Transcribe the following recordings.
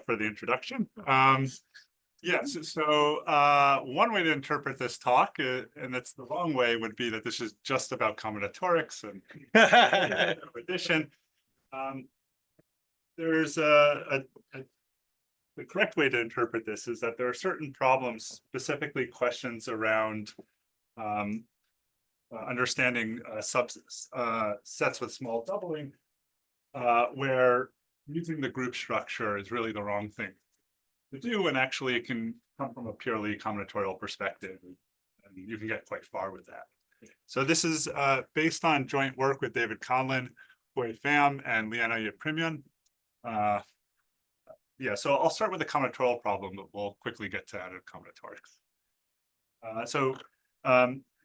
for the introduction. Yes, so one way to interpret this talk, and that's the wrong way, would be that this is just about combinatorics and addition. There's the correct way to interpret this is that there are certain problems, specifically questions around understanding sets with small doubling, where using the group structure is really the wrong thing to do, and actually it can come from a purely combinatorial perspective, and you can get quite far with that. So this is based on joint work with David Conlin, Hui Pham, and Liana Yepremian. Yeah, so I'll start with the combinatorial problem, but we'll quickly get to additive combinatorics.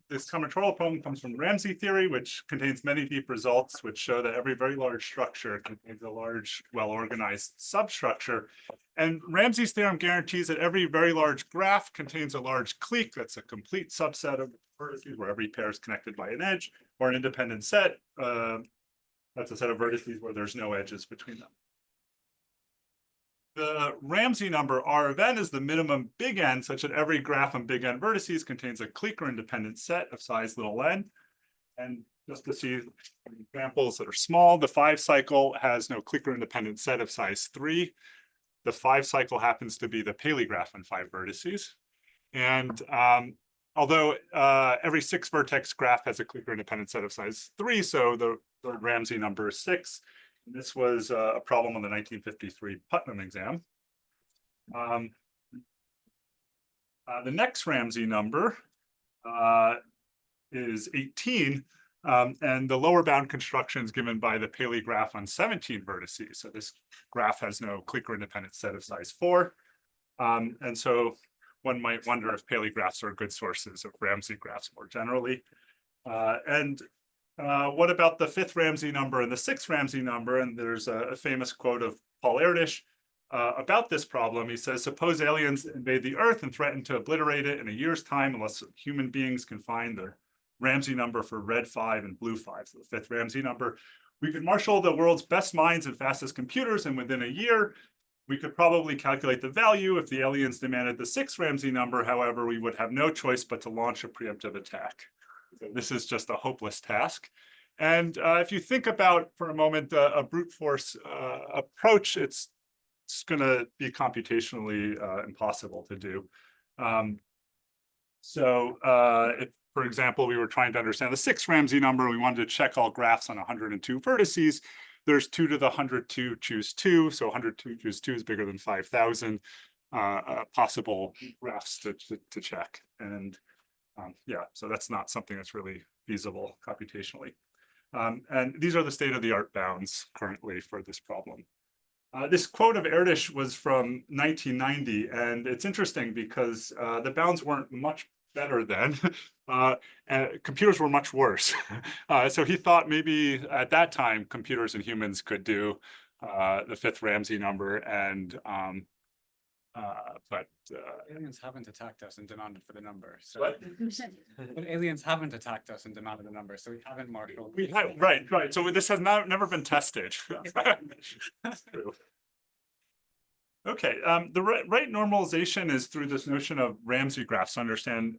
This combinatorial problem comes from Ramsey theory, which contains many deep results, which show that every very large structure contains a large, well-organized substructure. And Ramsey's theorem guarantees that every very large graph contains a large clique that's a complete subset of vertices where every pair is connected by an edge, or an independent set. That's a set of vertices where there's no edges between them. The Ramsey number R of n is the minimum big N, such that every graph on big N vertices contains a clique or independent set of size little n. And just to see examples that are small, the 5 cycle has no clique or independent set of size 3. The 5 cycle happens to be the Paley graph on 5 vertices. And although every 6 vertex graph has a clique or independent set of size 3, so the Ramsey number is 6. This was a problem on the 1953 Putnam exam. The next Ramsey number is 18, and the lower bound construction is given by the Paley graph on 17 vertices. So this graph has no clique or independent set of size 4. And so one might wonder if Paley graphs are good sources of Ramsey graphs more generally. What about the 5th Ramsey number and the 6th Ramsey number? And there's a famous quote of Paul Erdős about this problem. He says, suppose aliens invade the Earth and threaten to obliterate it in a year's time unless human beings can find the Ramsey number for red 5 and blue 5, so the 5th Ramsey number. We could marshal the world's best minds and fastest computers, and within a year, we could probably calculate the value. If the aliens demanded the 6th Ramsey number, however, we would have no choice but to launch a preemptive attack. This is just a hopeless task. And if you think about, for a moment, a brute force approach, it's going to be computationally impossible to do. If, for example, we were trying to understand the 6th Ramsey number, we wanted to check all graphs on 102 vertices. There's 2 to the 102 choose 2. So 102 choose 2 is bigger than 5,000 possible graphs to check. And yeah, so that's not something that's really feasible computationally. And these are the state-of-the-art bounds currently for this problem. This quote of Erdős was from 1990, and it's interesting because the bounds weren't much better then. Computers were much worse. So he thought maybe at that time computers and humans could do the 5th Ramsey number, and but aliens haven't attacked us and demanded for the number. So what? But aliens haven't attacked us and demanded the number, so we haven't marshaled. Right. So this has never been tested. That's true. Okay, the right normalization is through this notion of Ramsey graphs to understand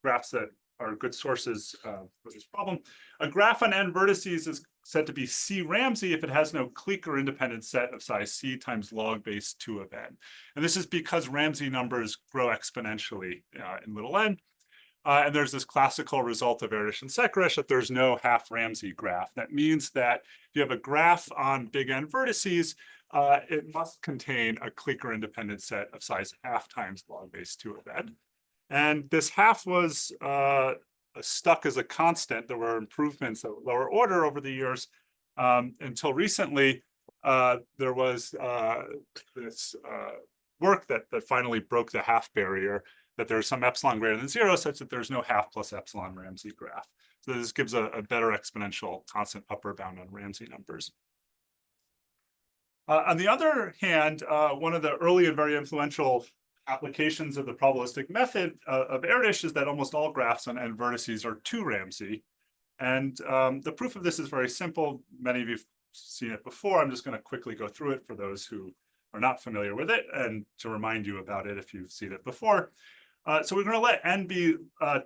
graphs that are good sources for this problem. A graph on n vertices is said to be C Ramsey if it has no clique or independent set of size C times log base 2 of n. And this is because Ramsey numbers grow exponentially in little n. And there's this classical result of Erdős and Sekresh that there's no half Ramsey graph. That means that if you have a graph on big N vertices, it must contain a clique or independent set of size half times log base 2 of n. And this half was stuck as a constant. There were improvements at lower order over the years until recently. There was this work that finally broke the half barrier, that there's some epsilon greater than 0 such that there's no half plus epsilon Ramsey graph. So this gives a better exponential constant upper bound on Ramsey numbers. On the other hand, one of the early and very influential applications of the probabilistic method of Erdős is that almost all graphs on n vertices are 2 Ramsey. And the proof of this is very simple. Many of you have seen it before. I'm just going to quickly go through it for those who are not familiar with it, and to remind you about it if you've seen it before. So we're going to let n be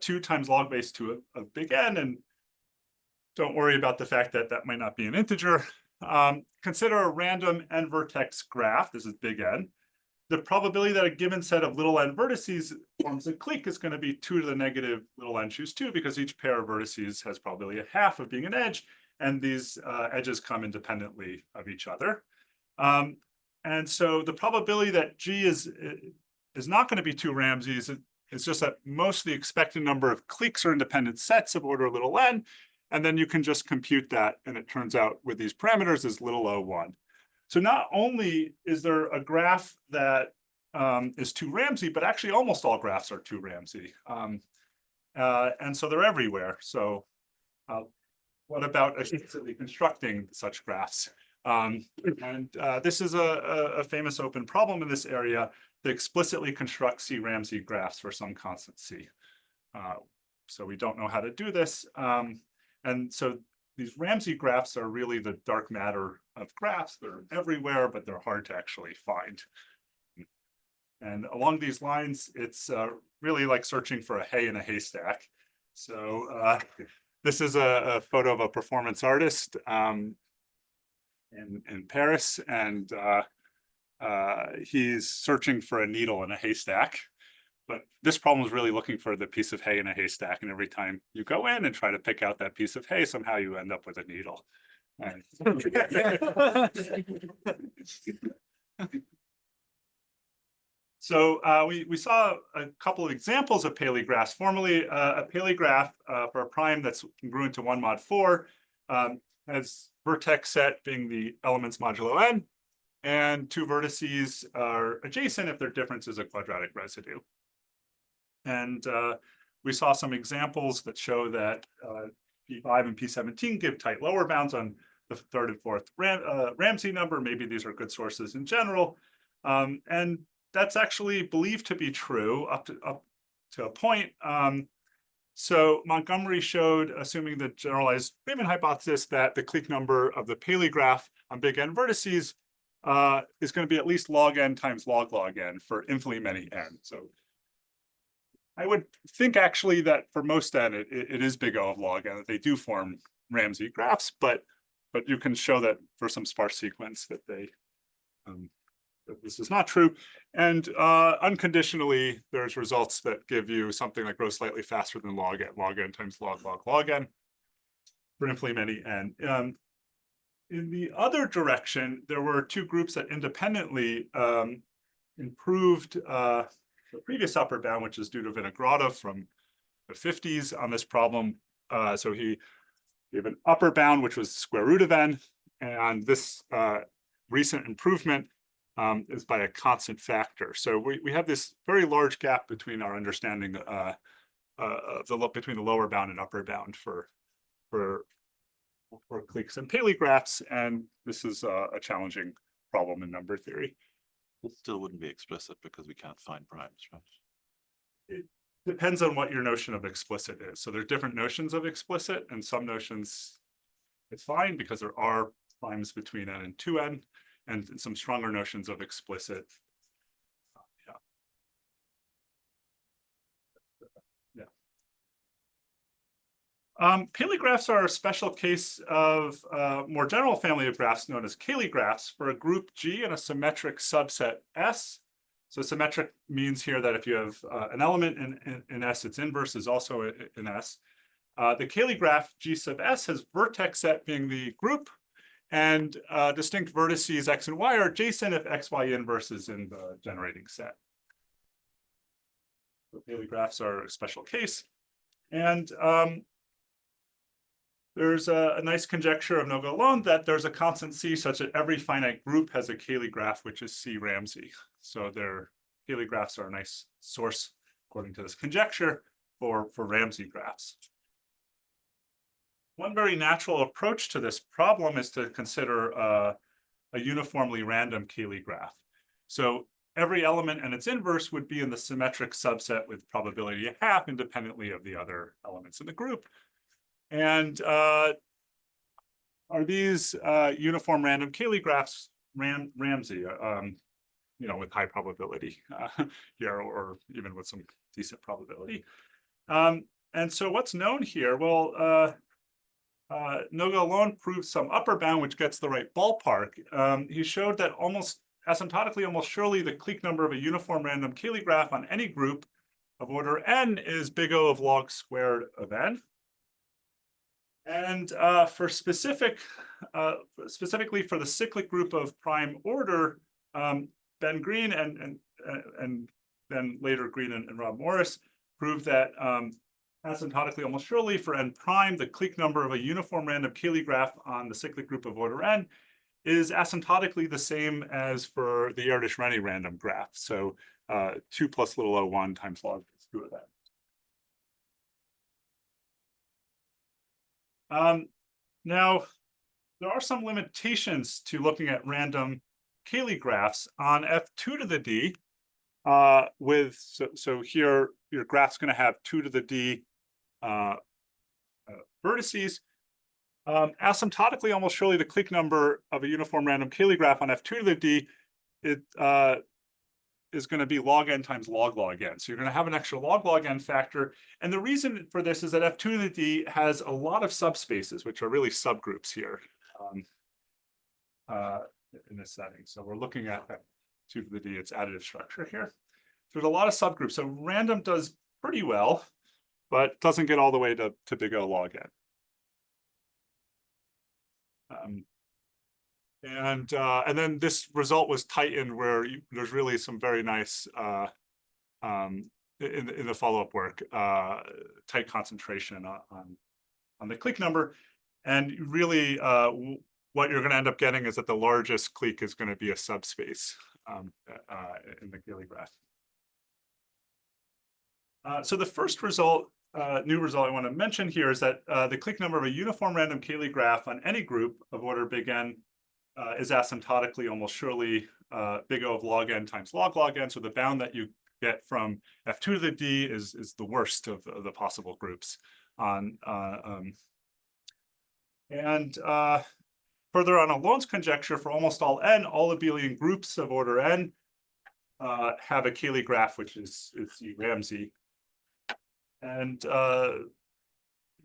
2 times log base 2 of big N, and don't worry about the fact that that might not be an integer. Consider a random n vertex graph. This is big N. The probability that a given set of little n vertices forms a clique is going to be 2 to the negative little n choose 2, because each pair of vertices has probability a half of being an edge, and these edges come independently of each other. And so the probability that G is not going to be 2 Ramseys. It's just that most of the expected number of cliques are independent sets of order little n, and then you can just compute that, and it turns out with these parameters is little o1. So not only is there a graph that is 2 Ramsey, but actually almost all graphs are 2 Ramsey. And so they're everywhere. So what about explicitly constructing such graphs? This is a famous open problem in this area that explicitly constructs C Ramsey graphs for some constant C. So we don't know how to do this. And so these Ramsey graphs are really the dark matter of graphs. They're everywhere, but they're hard to actually find. And along these lines, it's really like searching for a hay in a haystack. So this is a photo of a performance artist in Paris, and he's searching for a needle in a haystack. But this problem is really looking for the piece of hay in a haystack, and every time you go in and try to pick out that piece of hay, somehow you end up with a needle. So we saw a couple of examples of Paley graphs. Formally, a Paley graph for a prime that's congruent to 1 mod 4 has vertex set being the elements modulo n, and 2 vertices are adjacent if their difference is a quadratic residue. And we saw some examples that show that P5 and P17 give tight lower bounds on the 3rd and 4th Ramsey number. Maybe these are good sources in general. And that's actually believed to be true up to a point. So Montgomery showed, assuming the generalized Riemann hypothesis, that the clique number of the Paley graph on big N vertices is going to be at least log n times log n for infinitely many n. So I would think actually that for most n, it is big O of log n, that they do form Ramsey graphs, but you can show that for some sparse sequence that they that this is not true. And unconditionally, there's results that give you something like grow slightly faster than log n times log n for infinitely many n. In the other direction, there were 2 groups that independently improved the previous upper bound, which is due to Vinogradov from the 50s on this problem. So he gave an upper bound, which was square root of n, and this recent improvement is by a constant factor. So we have this very large gap between our understanding between the lower bound and upper bound for cliques and Paley graphs, and this is a challenging problem in number theory. It still wouldn't be explicit because we can't find primes, right? It depends on what your notion of explicit is. So there's different notions of explicit, and some notions it's fine because there are primes between n and 2n, and some stronger notions of explicit. Paley graphs are a special case of a more general family of graphs known as Cayley graphs for a group G and a symmetric subset S. So symmetric means here that if you have an element in S, its inverse is also in S. The Cayley graph G sub S has vertex set being the group, and distinct vertices X and Y are adjacent if X, Y inverse is in the generating set. So Cayley graphs are a special case. And there's a nice conjecture of no-go alone that there's a constant C such that every finite group has a Cayley graph, which is C Ramsey. So their Cayley graphs are a nice source, according to this conjecture, for Ramsey graphs. One very natural approach to this problem is to consider a uniformly random Cayley graph. So every element and its inverse would be in the symmetric subset with probability a half independently of the other elements in the group. And are these uniform random Cayley graphs Ramsey? with high probability here, or even with some decent probability. And so what's known here? Well, Noga alone proved some upper bound, which gets the right ballpark. He showed that almost asymptotically, almost surely, the clique number of a uniform random Cayley graph on any group of order n is big O of log squared of n. And for specifically for the cyclic group of prime order, Ben Green and then later Green and Rob Morris proved that asymptotically, almost surely, for n prime, the clique number of a uniform random Cayley graph on the cyclic group of order n is asymptotically the same as for the Erdős-Renyi random graph. So 2 plus little o1 times log 2 of that. Now, there are some limitations to looking at random Cayley graphs on f2 to the d. So here your graph's going to have 2 to the d vertices. Asymptotically, almost surely, the clique number of a uniform random Cayley graph on f2 to the d is going to be log n times log n. So you're going to have an extra log n factor. And the reason for this is that f2 to the d has a lot of subspaces, which are really subgroups here in this setting. So we're looking at f2 to the d, its additive structure here. There's a lot of subgroups. So random does pretty well, but doesn't get all the way to big O log n. And then this result was tightened where there's really some very nice in the follow-up work, tight concentration on the clique number. And really what you're going to end up getting is that the largest clique is going to be a subspace in the Cayley graph. So the first result, new result I want to mention here is that the clique number of a uniform random Cayley graph on any group of order big N is asymptotically almost surely big O of log n times log n. So the bound that you get from f2 to the d is the worst of the possible groups on further on Alone's conjecture, for almost all n, all abelian groups of order n have a Cayley graph, which is Ramsey. And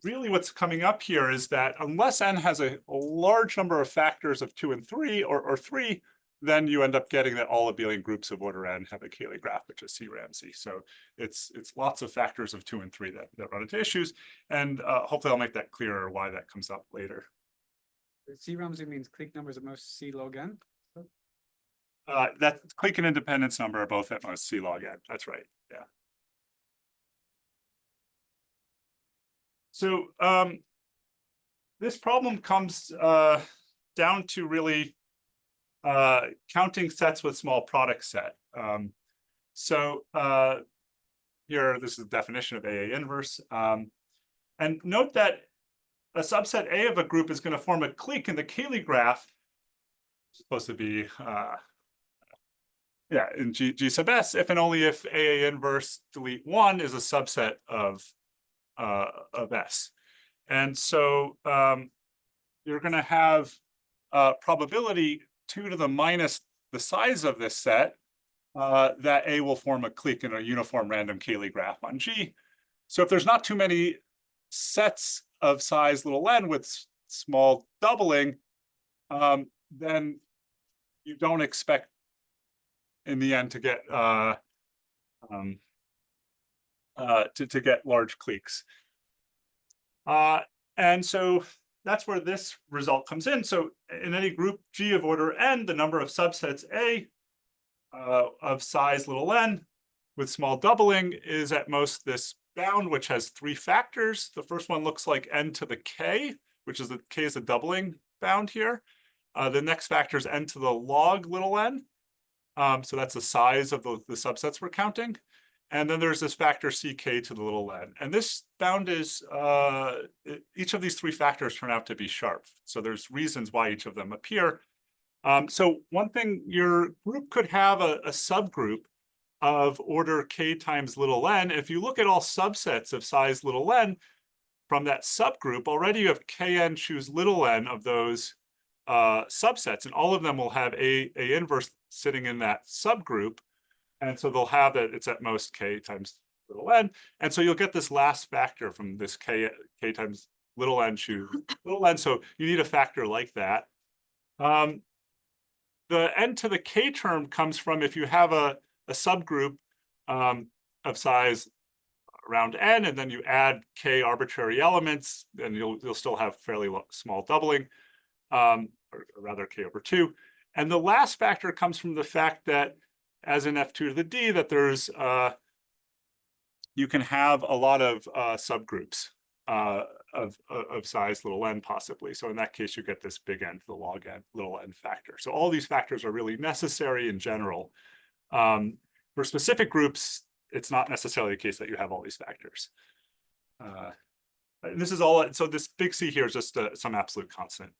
really what's coming up here is that unless n has a large number of factors of 2 and 3 or 3, then you end up getting that all abelian groups of order n have a Cayley graph, which is C Ramsey. So it's lots of factors of 2 and 3 that run into issues. And hopefully I'll make that clearer why that comes up later. C Ramsey means clique numbers at most C log n? That clique and independence number are both at most C log n. That's right. Yeah. So this problem comes down to really counting sets with small product set. Here, this is the definition of AA inverse. And note that a subset A of a group is going to form a clique in the Cayley graph. It's supposed to be, in G sub S, if and only if AA inverse delete 1 is a subset of S. And so you're going to have probability 2 to the minus the size of this set that A will form a clique in a uniform random Cayley graph on G. So if there's not too many sets of size little n with small doubling, then you don't expect in the end to get to get large cliques. And so that's where this result comes in. So in any group G of order n, the number of subsets A of size little n with small doubling is at most this bound, which has 3 factors. The first one looks like n to the k, which is the k is a doubling bound here. The next factor is n to the log little n. So that's the size of the subsets we're counting. And then there's this factor ck to the little n. And this bound is, each of these 3 factors turn out to be sharp. So there's reasons why each of them appear. So one thing, your group could have a subgroup of order k times little n. If you look at all subsets of size little n from that subgroup, already you have kn choose little n of those subsets, and all of them will have A inverse sitting in that subgroup. And so they'll have that it's at most K times little n. And so you'll get this last factor from this K times little n to little n. So you need a factor like that. The n to the K term comes from if you have a subgroup of size around n, and then you add K arbitrary elements, then you'll still have fairly small doubling, or rather K over 2. And the last factor comes from the fact that, as in F2 to the D, that there's you can have a lot of subgroups of size little n possibly. So in that case, you get this big N to the log n little n factor. So all these factors are really necessary in general. For specific groups, it's not necessarily the case that you have all these factors. This is all, so this big C here is just some absolute constant.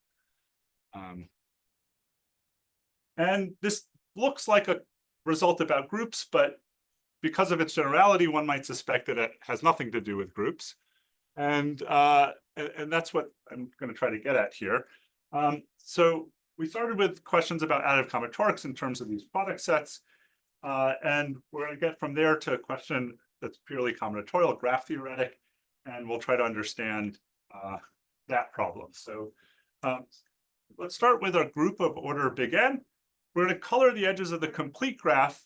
And this looks like a result about groups, but because of its generality, one might suspect that it has nothing to do with groups. And that's what I'm going to try to get at here. So we started with questions about additive combinatorics in terms of these product sets. And we're going to get from there to a question that's purely combinatorial, graph theoretic, and we'll try to understand that problem. So let's start with a group of order big N. We're going to color the edges of the complete graph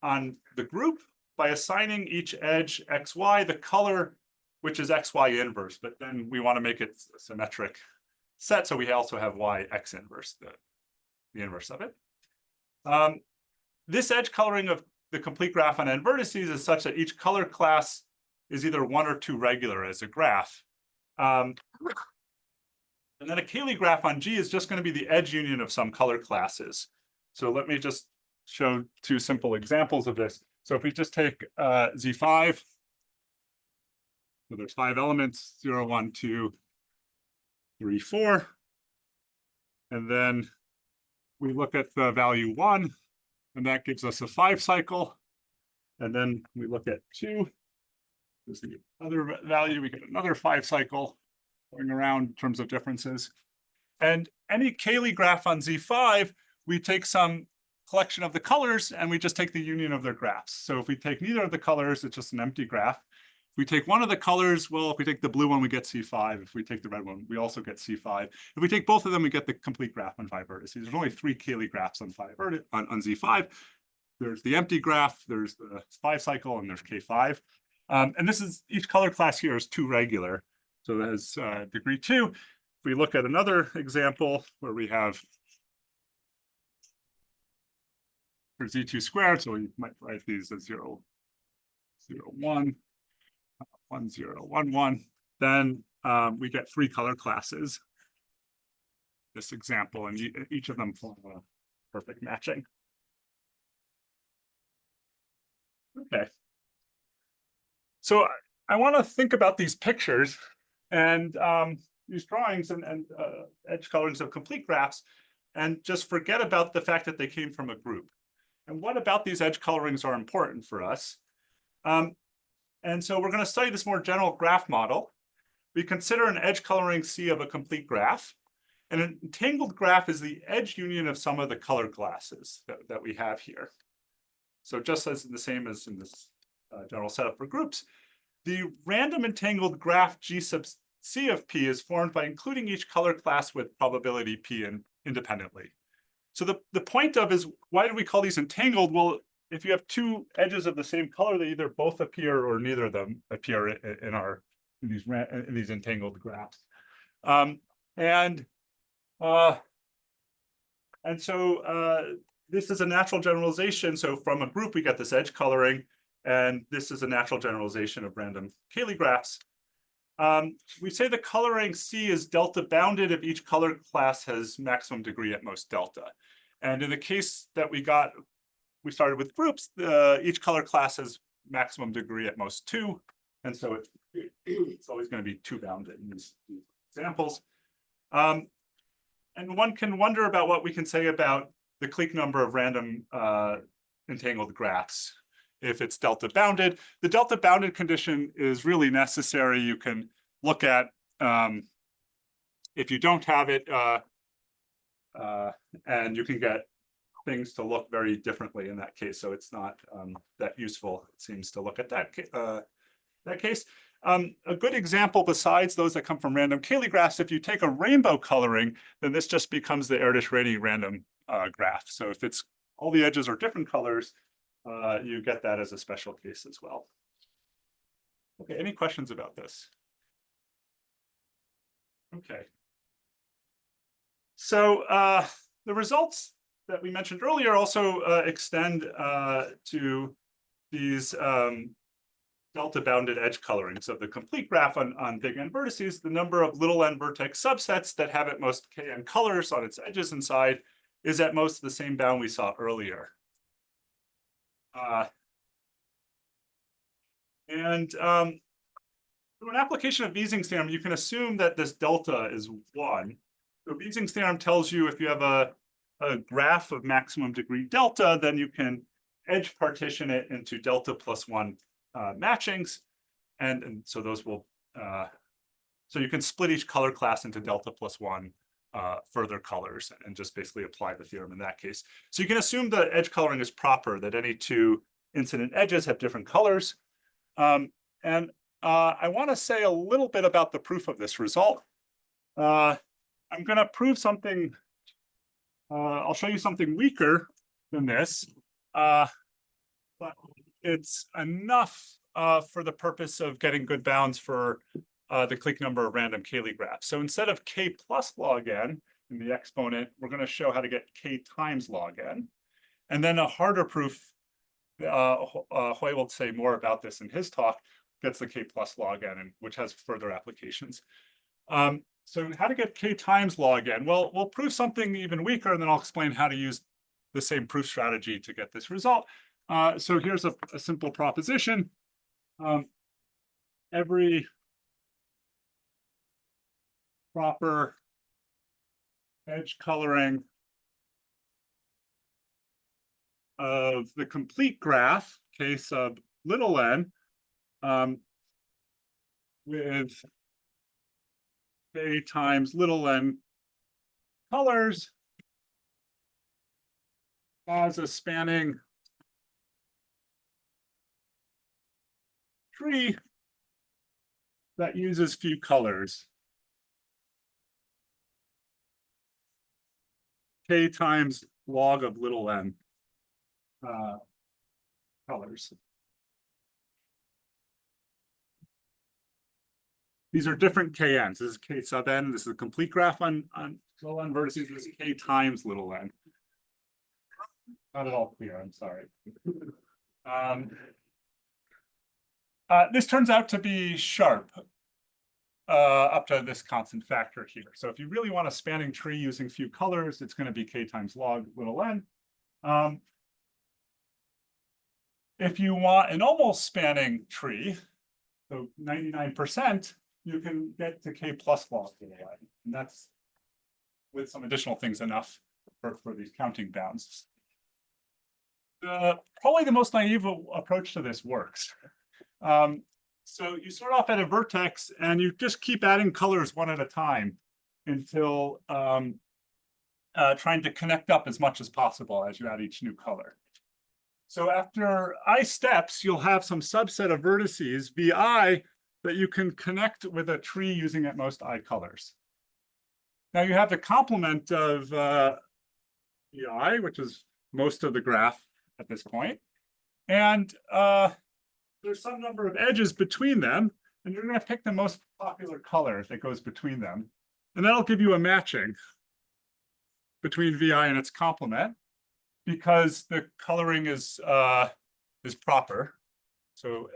on the group by assigning each edge xy the color, which is xy inverse, but then we want to make it a symmetric set, so we also have y x inverse, the inverse of it. This edge coloring of the complete graph on n vertices is such that each color class is either 1 or 2 regular as a graph. And then a Cayley graph on G is just going to be the edge union of some color classes. So let me just show 2 simple examples of this. So if we just take Z5, so there's 5 elements, 0, 1, 2, 3, 4. And then we look at the value 1, and that gives us a 5 cycle. And then we look at 2. There's the other value, we get another 5 cycle going around in terms of differences. And any Cayley graph on Z5, we take some collection of the colors and we just take the union of their graphs. So if we take neither of the colors, it's just an empty graph. If we take one of the colors, well, if we take the blue one, we get C5. If we take the red one, we also get C5. If we take both of them, we get the complete graph on 5 vertices. There's only 3 Cayley graphs on on Z5. There's the empty graph, there's the 5 cycle, and there's K5. And this is, each color class here is 2 regular. So that is degree 2. If we look at another example where we have for Z2 squared, so we might write these as 0, 0, 1, 1, 0, 1, 1. Then we get 3 color classes. This example, and each of them form a perfect matching. Okay. So I want to think about these pictures and these drawings and edge colorings of complete graphs, and just forget about the fact that they came from a group. And what about these edge colorings are important for us? And so we're going to study this more general graph model. We consider an edge coloring C of a complete graph. And an entangled graph is the edge union of some of the color classes that we have here. So just as the same as in this general setup for groups, the random entangled graph G sub C of P is formed by including each color class with probability P independently. So the point of is, why do we call these entangled? Well, if you have 2 edges of the same color, they either both appear or neither of them appear in these entangled graphs. And so this is a natural generalization. So from a group, we get this edge coloring, and this is a natural generalization of random Cayley graphs. We say the coloring C is delta bounded if each color class has maximum degree at most delta. And in the case that we started with groups, each color class has maximum degree at most 2. And so it's always going to be 2 bounded in these examples. And one can wonder about what we can say about the clique number of random entangled graphs if it's delta bounded. The delta bounded condition is really necessary. You can look at, if you don't have it, And you can get things to look very differently in that case. So it's not that useful, it seems, to look at that case. A good example besides those that come from random Cayley graphs, if you take a rainbow coloring, then this just becomes the Erdős-Rényi random graph. So if it's all the edges are different colors, you get that as a special case as well. Okay, any questions about this? Okay. So the results that we mentioned earlier also extend to these delta bounded edge colorings of the complete graph on big N vertices. The number of little n vertex subsets that have at most kn colors on its edges inside is at most the same bound we saw earlier. Through an application of Ising's theorem, you can assume that this delta is 1. So Ising's theorem tells you if you have a graph of maximum degree delta, then you can edge partition it into delta plus 1 matchings. And so those will, so you can split each color class into delta plus 1 further colors and just basically apply the theorem in that case. So you can assume the edge coloring is proper, that any two incident edges have different colors. I want to say a little bit about the proof of this result. I'm going to prove something. I'll show you something weaker than this, but it's enough for the purpose of getting good bounds for the clique number of random Cayley graphs. So instead of k plus log n in the exponent, we're going to show how to get k times log n. And then a harder proof, Hoy will say more about this in his talk, gets the k plus log n, and which has further applications. So how to get k times log n? Well, we'll prove something even weaker, and then I'll explain how to use the same proof strategy to get this result. So here's a simple proposition. Every proper edge coloring of the complete graph, k sub little n, with k times little n colors as a spanning tree that uses few colors. K times log of little n colors. These are different kns. This is k sub n. This is a complete graph on little n vertices. This is k times little n. Not at all clear, I'm sorry. This turns out to be sharp up to this constant factor here. So if you really want a spanning tree using few colors, it's going to be k times log little n. If you want an almost spanning tree, so 99%, you can get to k plus log little n. And that's, with some additional things, enough for these counting bounds. Probably the most naive approach to this works. So you start off at a vertex and you just keep adding colors one at a time until trying to connect up as much as possible as you add each new color. So after I steps, you'll have some subset of vertices, vi, that you can connect with a tree using at most I colors. Now you have the complement of vi, which is most of the graph at this point. And there's some number of edges between them, and you're going to pick the most popular color that goes between them. And that'll give you a matching between vi and its complement, because the coloring is proper. So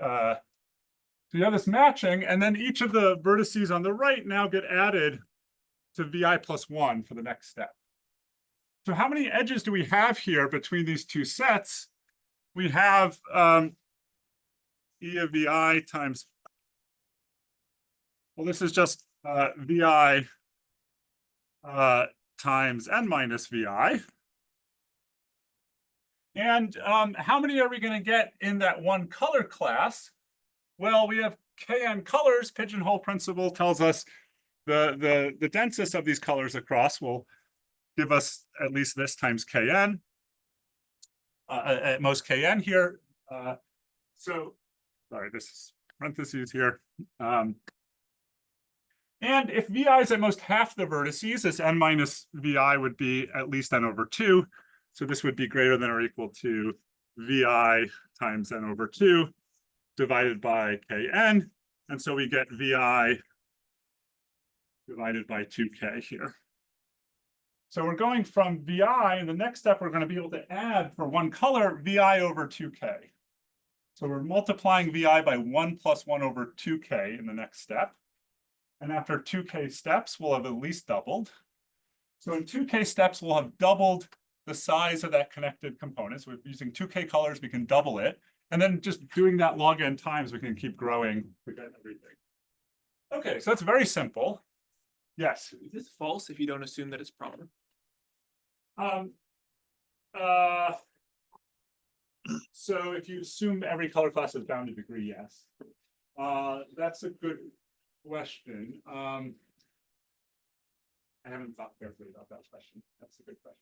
you have this matching, and then each of the vertices on the right now get added to vi plus 1 for the next step. So how many edges do we have here between these two sets? We have E of vi times, well, this is just vi times n minus vi. And how many are we going to get in that one color class? Well, we have kn colors. Pigeonhole principle tells us the densest of these colors across will give us at least this times Kn. At most Kn here. So, sorry, this is parentheses here. And if Vi is at most half the vertices, this n minus Vi would be at least n over 2. So this would be greater than or equal to Vi times n over 2 divided by Kn. And so we get Vi divided by 2K here. So we're going from Vi, and the next step we're going to be able to add for one color Vi over 2K. So we're multiplying Vi by 1 plus 1 over 2K in the next step. And after 2K steps, we'll have at least doubled. So in 2K steps, we'll have doubled the size of that connected component. So we're using 2K colors, we can double it. And then just doing that log n times, we can keep growing to get everything. Okay, so that's very simple. Yes. Is this false if you don't assume that it's proper? So if you assume every color class is bound to degree, yes. That's a good question. I haven't thought carefully about that question. That's a good question.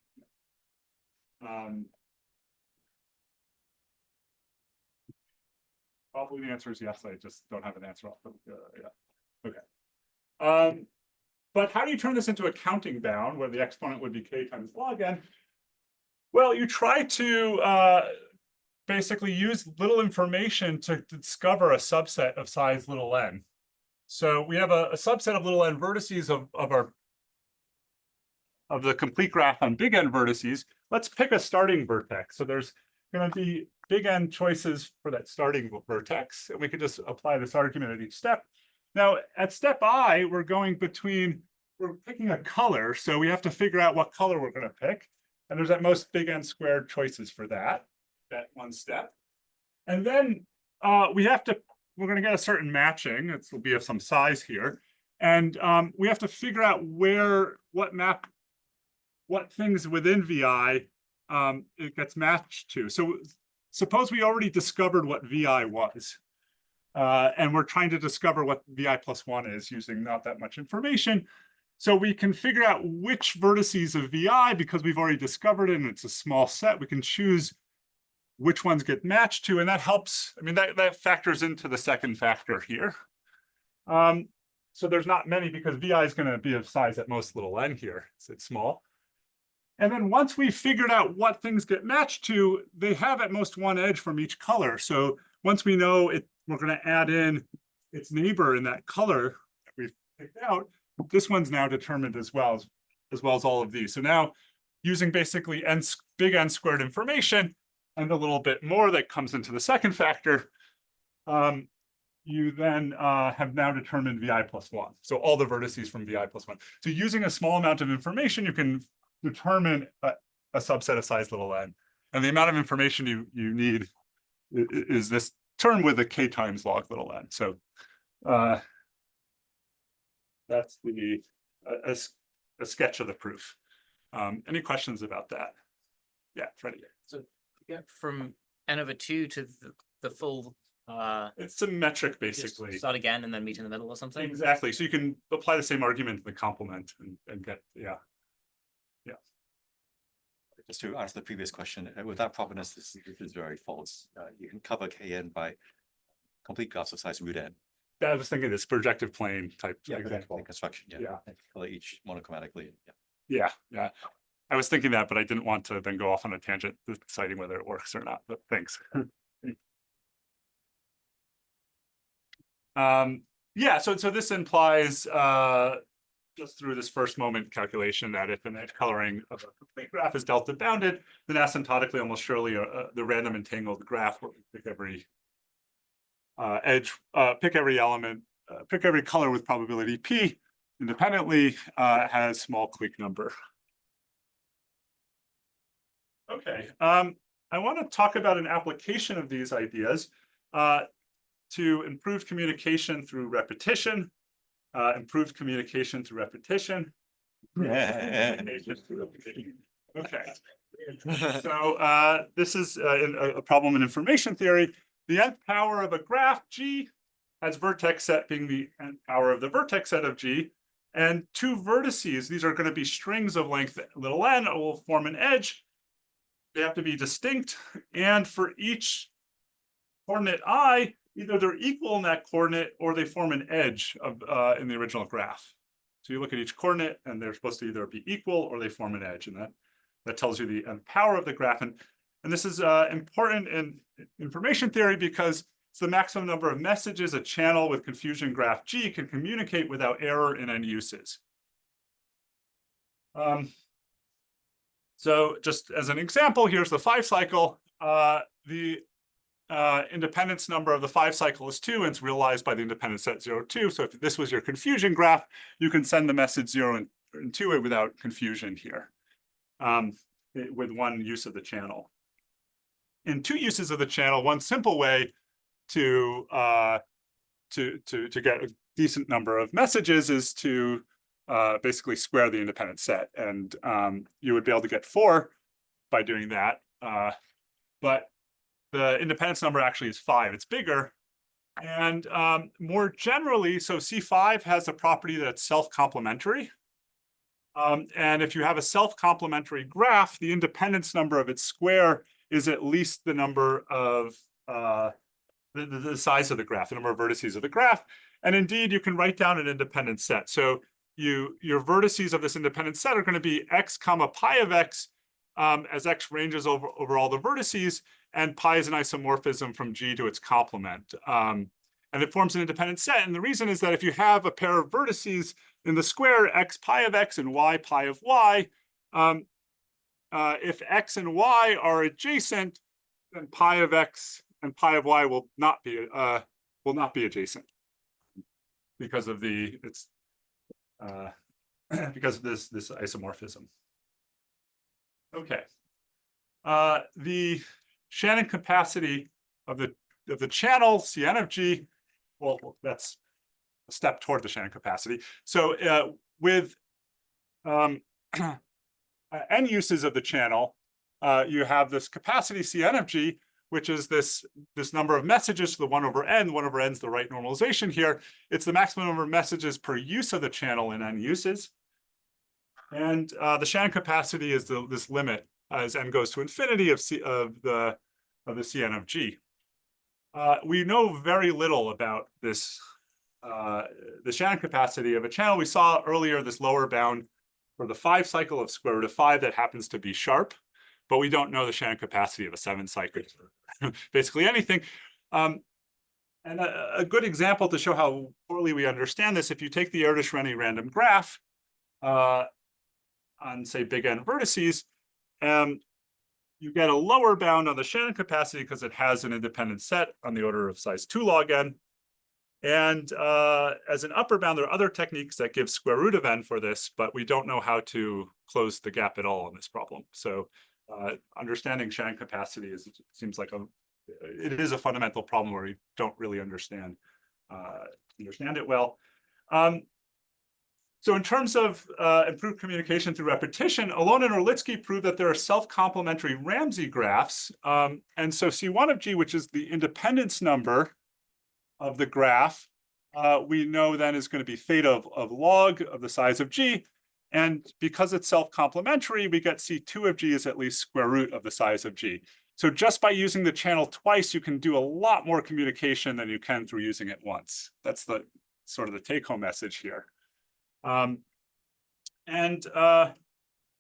Probably the answer is yes. I just don't have an answer off the yeah. Okay. But how do you turn this into a counting bound where the exponent would be k times log n? Well, you try to basically use little information to discover a subset of size little n. So we have a subset of little n vertices of the complete graph on big N vertices. Let's pick a starting vertex. So there's going to be big N choices for that starting vertex, and we could just apply this argument at each step. Now, at step I, we're picking a color, so we have to figure out what color we're going to pick. And there's at most big N squared choices for that one step. And then we're going to get a certain matching. It will be of some size here. And we have to figure out what things within Vi it gets matched to. So suppose we already discovered what Vi was. And we're trying to discover what Vi plus 1 is using not that much information. So we can figure out which vertices of Vi, because we've already discovered it and it's a small set, we can choose which ones get matched to, and that helps. I mean, that factors into the second factor here. So there's not many because Vi is going to be of size at most little n here. It's small. And then once we've figured out what things get matched to, they have at most one edge from each color. So once we know it, we're going to add in its neighbor in that color that we've picked out. This one's now determined as well as all of these. So now using basically big N squared information and a little bit more that comes into the second factor, you then have now determined Vi plus 1. So all the vertices from Vi plus 1. So using a small amount of information, you can determine a subset of size little n. And the amount of information you need is this term with a k times log little n. So that's a sketch of the proof. Any questions about that? Yeah, Freddie. So to get from n over 2 to the full it's symmetric just basically. start again and then meet in the middle or something. Exactly. So you can apply the same argument to the complement and get, yeah. Just to answer the previous question, with that properness, this is very false. You can cover Kn by complete graphs of size root n. I was thinking this projective plane type Yeah, example. construction. Yeah. Color each monochromatically. Yeah. Yeah. I was thinking that, but I didn't want to then go off on a tangent deciding whether it works or not, but thanks. Yeah, so this implies just through this first moment calculation that if an edge coloring of a complete graph is delta bounded, then asymptotically almost surely the random entangled graph will pick every edge, pick every element, pick every color with probability p independently has small clique number. Okay, I want to talk about an application of these ideas to improved communication through repetition. Improved communication through repetition. Okay. So this is a problem in information theory. The nth power of a graph G has vertex set being the nth power of the vertex set of G. And two vertices, these are going to be strings of length little n, will form an edge. They have to be distinct. And for each coordinate I, either they're equal in that coordinate or they form an edge of in the original graph. So you look at each coordinate and they're supposed to either be equal or they form an edge. And that tells you the power of the graph. And this is important in information theory because it's the maximum number of messages a channel with confusion graph G can communicate without error in n uses. So just as an example, here's the 5 cycle. The independence number of the 5 cycle is 2, and it's realized by the independence set 0, 2. So if this was your confusion graph, you can send the message 0 and 2 without confusion here, with one use of the channel. In two uses of the channel, one simple way to get a decent number of messages is to basically square the independent set, and you would be able to get 4 by doing that. But the independence number actually is 5. It's bigger. And more generally, so C5 has a property that's self-complementary. And if you have a self-complementary graph, the independence number of its square is at least the number of the size of the graph, the number of vertices of the graph. And indeed, you can write down an independent set. So your vertices of this independent set are going to be x comma pi of x, as x ranges over all the vertices, and pi is an isomorphism from G to its complement. And it forms an independent set. And the reason is that if you have a pair of vertices in the square, x pi of x and y pi of y, if x and y are adjacent, then pi of x and pi of y will not be adjacent because of because of this isomorphism. Okay. The Shannon capacity of the channel Cn of G, well, that's a step toward the Shannon capacity. So with n uses of the channel, you have this capacity Cn of G, which is this number of messages to the 1 over n. 1 over n is the right normalization here. It's the maximum number of messages per use of the channel in n uses. And the Shannon capacity is this limit as n goes to infinity of the Cn of G. We know very little about this, the Shannon capacity of a channel. We saw earlier this lower bound for the 5 cycle of square root of 5 that happens to be sharp, but we don't know the Shannon capacity of a 7 cycle, basically anything. And a good example to show how poorly we understand this, if you take the Erdős-Renyi random graph on, say, big N vertices, you get a lower bound on the Shannon capacity because it has an independent set on the order of size 2 log n. And as an upper bound, there are other techniques that give square root of n for this, but we don't know how to close the gap at all in this problem. So understanding Shannon capacity seems like it is a fundamental problem where we don't really understand it well. So in terms of improved communication through repetition, Alon and Orlitsky proved that there are self-complementary Ramsey graphs. And so C1 of G, which is the independence number of the graph, we know then is going to be theta of log of the size of G. And because it's self-complementary, we get C2 of G is at least square root of the size of G. So just by using the channel twice, you can do a lot more communication than you can through using it once. That's the sort of the take-home message here. They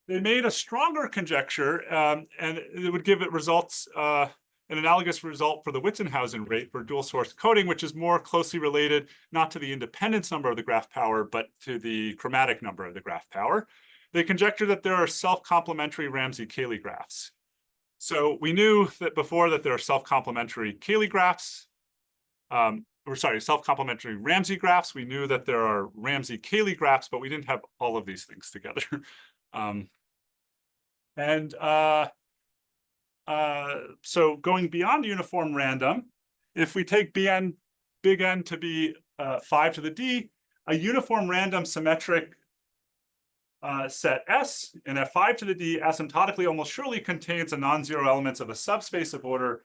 made a stronger conjecture, and it would give it results, an analogous result for the Wittenhausen rate for dual source coding, which is more closely related not to the independence number of the graph power, but to the chromatic number of the graph power. They conjecture that there are self-complementary Ramsey-Cayley graphs. So we knew that before that there are self-complementary Cayley graphs, self-complementary Ramsey graphs. We knew that there are Ramsey-Cayley graphs, but we didn't have all of these things together. So going beyond uniform random, if we take big N to be 5 to the D, a uniform random symmetric set S in F5 to the D asymptotically almost surely contains a non-zero elements of a subspace of order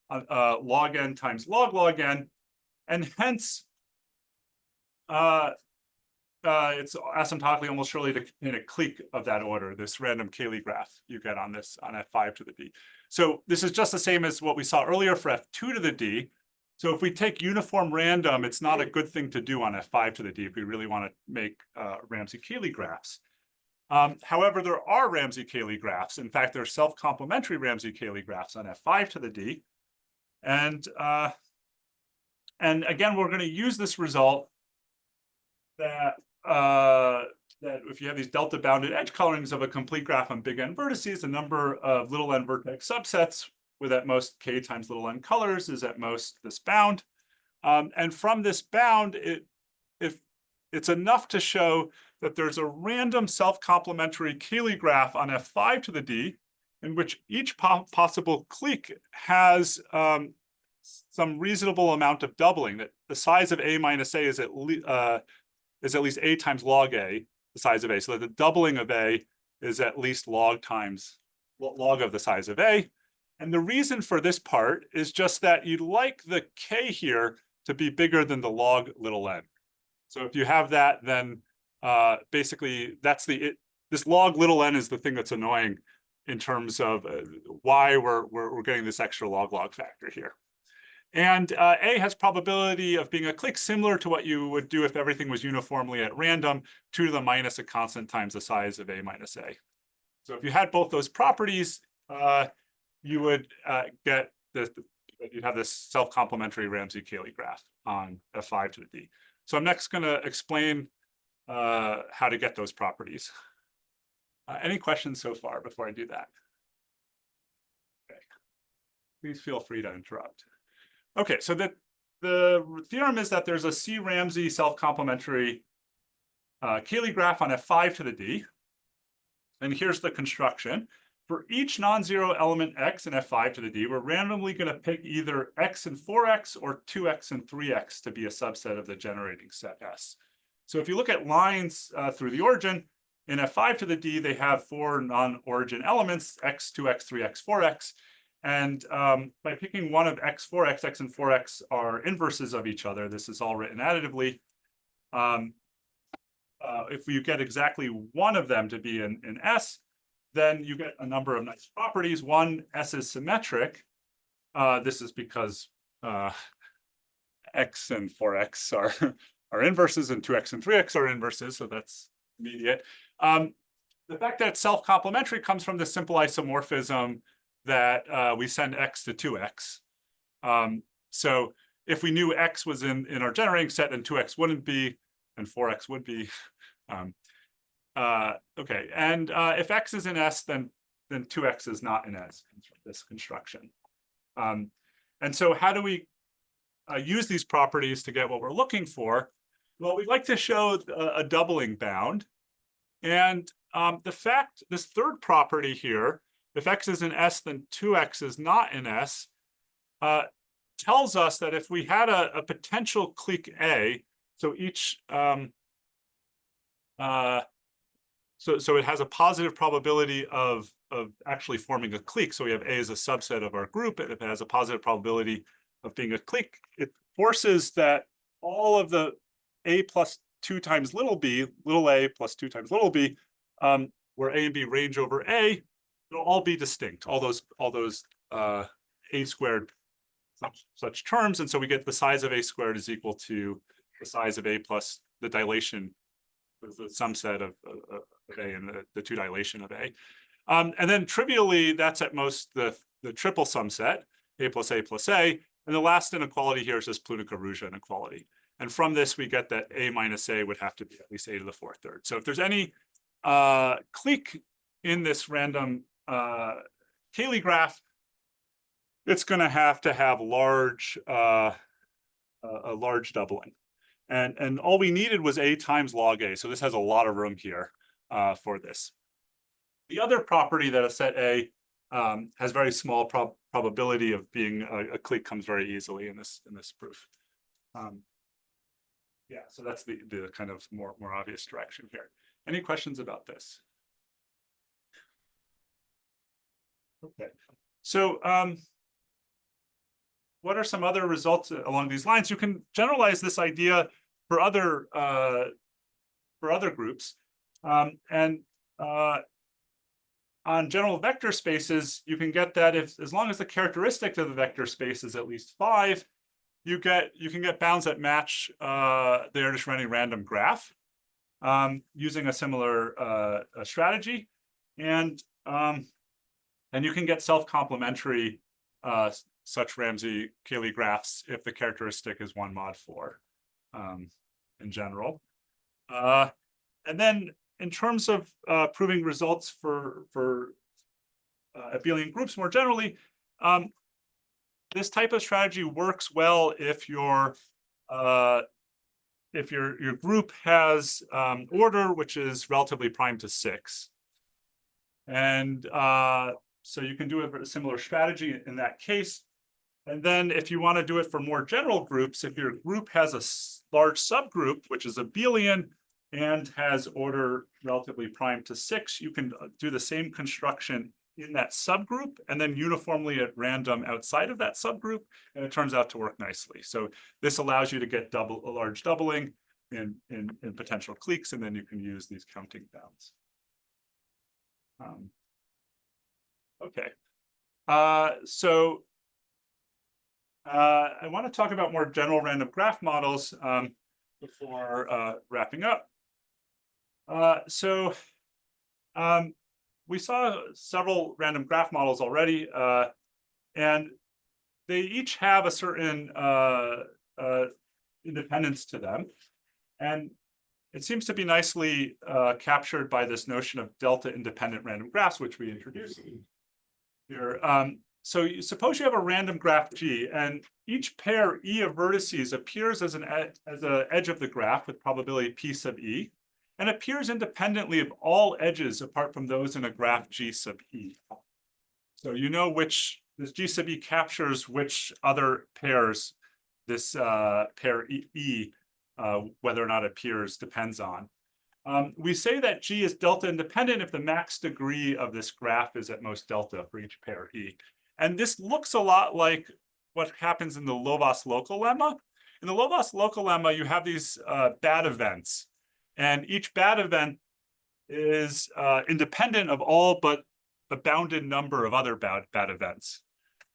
log n times log n. And hence, it's asymptotically almost surely to contain a clique of that order, this random Cayley graph you get on this on F5 to the D. So this is just the same as what we saw earlier for F2 to the D. So if we take uniform random, it's not a good thing to do on F5 to the D if we really want to make Ramsey-Cayley graphs. However, there are Ramsey-Cayley graphs. In fact, there are self-complementary Ramsey-Cayley graphs on F5 to the D. And again, we're going to use this result that if you have these delta bounded edge colorings of a complete graph on big N vertices, the number of little n vertex subsets with at most k times little n colors is at most this bound. And from this bound, if it's enough to show that there's a random self-complementary Cayley graph on F5 to the D, in which each possible clique has some reasonable amount of doubling, that the size of A minus A is at least A times log A, the size of A, so that the doubling of A is at least log of the size of A. And the reason for this part is just that you'd like the K here to be bigger than the log little n. So if you have that, then basically that's this log little n is the thing that's annoying in terms of why we're getting this extra log factor here. And A has probability of being a clique similar to what you would do if everything was uniformly at random, 2 to the minus a constant times the size of A minus A. So if you had both those properties, you would you'd have this self-complementary Ramsey-Cayley graph on F5 to the D. So I'm next going to explain how to get those properties. Any questions so far before I do that? Okay. Please feel free to interrupt. Okay, so the theorem is that there's a C-Ramsey self-complementary Cayley graph on F5 to the D. And here's the construction. For each non-zero element x in F5 to the D, we're randomly going to pick either x and 4x or 2x and 3x to be a subset of the generating set S. So if you look at lines through the origin, in F5 to the D, they have 4 non-origin elements, x, 2x, 3x, 4x. And by picking one of x, 4x, x and 4x are inverses of each other. This is all written additively. If you get exactly one of them to be in S, then you get a number of nice properties. One, S is symmetric. This is because x and 4x are inverses and 2x and 3x are inverses, so that's immediate. The fact that it's self-complementary comes from the simple isomorphism that we send x to 2x. So if we knew x was in our generating set, then 2x wouldn't be, and 4x would be. Okay, and if x is in S, then 2x is not in S, this construction. And so how do we use these properties to get what we're looking for? Well, we'd like to show a doubling bound. And this third property here, if x is in S, then 2x is not in S, tells us that if we had a potential clique A, so each so it has a positive probability of actually forming a clique. So we have A as a subset of our group, and if it has a positive probability of being a clique, it forces that all of the A plus 2 times little b, little a plus 2 times little b, where A and B range over A, it'll all be distinct, all those A squared such terms. And so we get the size of A squared is equal to the size of A plus the dilation, the sum set of A and the 2 dilation of A. And then trivially, that's at most the triple sum set, A plus A plus A. And the last inequality here is this Plunica-Ruja inequality. And from this, we get that A minus A would have to be at least A to the 4th third. So if there's any clique in this random Cayley graph, it's going to have large, a large doubling. And all we needed was A times log A. So this has a lot of room here for this. The other property that a set A has very small probability of being a clique comes very easily in this proof. Yeah, so that's the kind of more obvious direction here. Any questions about this? Okay, so what are some other results along these lines? You can generalize this idea for other for other groups. On general vector spaces, you can get that if, as long as the characteristic of the vector space is at least 5, you can get bounds that match the Erdős-Renyi random graph using a similar strategy, and you can get self-complementary such Ramsey-Cayley graphs if the characteristic is 1 mod 4 in general. And then in terms of proving results for abelian groups more generally, this type of strategy works well if your group has order which is relatively prime to 6, and so you can do a similar strategy in that case. And then if you want to do it for more general groups, if your group has a large subgroup which is abelian and has order relatively prime to 6, you can do the same construction in that subgroup and then uniformly at random outside of that subgroup, and it turns out to work nicely. So this allows you to get a large doubling in potential cliques, and then you can use these counting bounds. Okay, so I want to talk about more general random graph models before wrapping up. We saw several random graph models already, and they each have a certain independence to them. And it seems to be nicely captured by this notion of delta independent random graphs, which we introduced here. So suppose you have a random graph G, and each pair E of vertices appears as an edge of the graph with probability P sub E, and appears independently of all edges apart from those in a graph G sub E. So you know which this G sub E captures which other pairs this pair E, whether or not it appears, depends on. We say that G is delta independent if the max degree of this graph is at most delta for each pair E. And this looks a lot like what happens in the Lovász local lemma. In the Lovász local lemma, you have these bad events, and each bad event is independent of all but a bounded number of other bad events.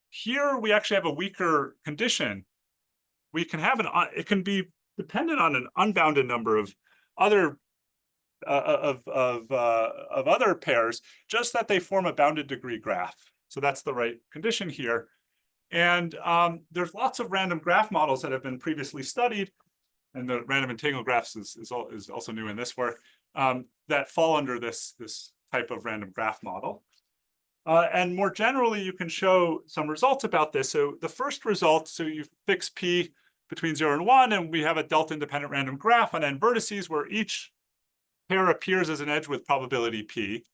Here, we actually have a weaker condition. We can have it can be dependent on an unbounded number of other other pairs, just that they form a bounded degree graph. So that's the right condition here. And there's lots of random graph models that have been previously studied, and the random entangled graphs is also new in this work, that fall under this type of random graph model. And more generally, you can show some results about this. So the first result, so you fix P between 0 and 1, and we have a delta independent random graph on n vertices where each pair appears as an edge with probability P.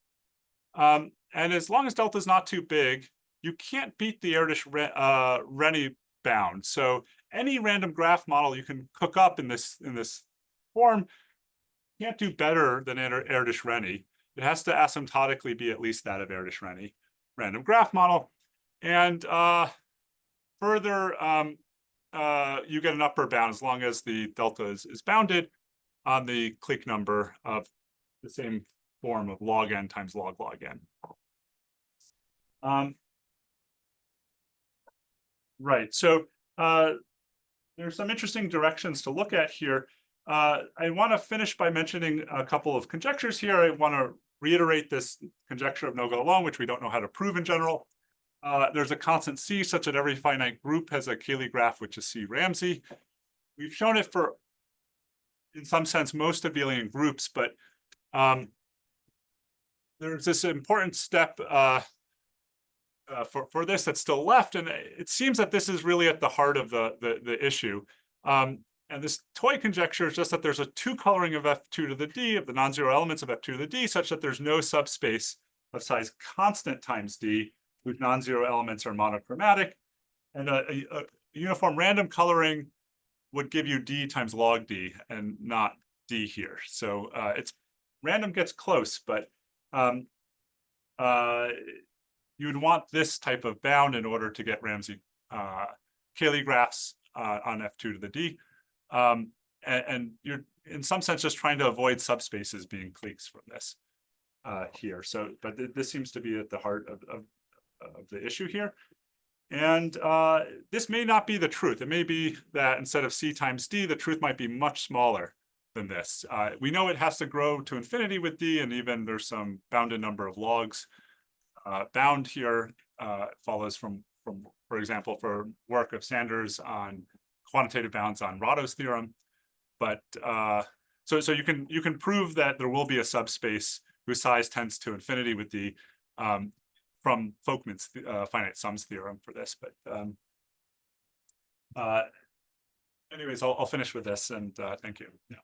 And as long as delta is not too big, you can't beat the Erdős-Renyi bound. So any random graph model you can cook up in this form can't do better than Erdős-Renyi. It has to asymptotically be at least that of Erdős-Renyi random graph model. And further, you get an upper bound as long as the delta is bounded on the clique number of the same form of log n times log n. Right, so there's some interesting directions to look at here. I want to finish by mentioning a couple of conjectures here. I want to reiterate this conjecture of no-go alone, which we don't know how to prove in general. There's a constant C such that every finite group has a Cayley graph, which is C Ramsey. We've shown it for, in some sense, most abelian groups, but there's this important step for this that's still left, and it seems that this is really at the heart of the issue. And this toy conjecture is just that there's a 2 coloring of F2 to the D of the non-zero elements of F2 to the D, such that there's no subspace of size constant times D whose non-zero elements are monochromatic, and a uniform random coloring would give you D times log D and not D here. So it's random gets close, but you'd want this type of bound in order to get Ramsey Cayley graphs on F2 to the D. And in some sense, just trying to avoid subspaces being cliques from this here. So, but this seems to be at the heart of the issue here. And this may not be the truth. It may be that instead of C times D, the truth might be much smaller than this. We know it has to grow to infinity with D, and even there's some bounded number of logs. Bound here follows from, for example, for work of Sanders on quantitative bounds on Rahdo's theorem. But so you can prove that there will be a subspace whose size tends to infinity with D from Folkman's finite sums theorem for this. But anyways, I'll finish with this, and thank you. Yeah.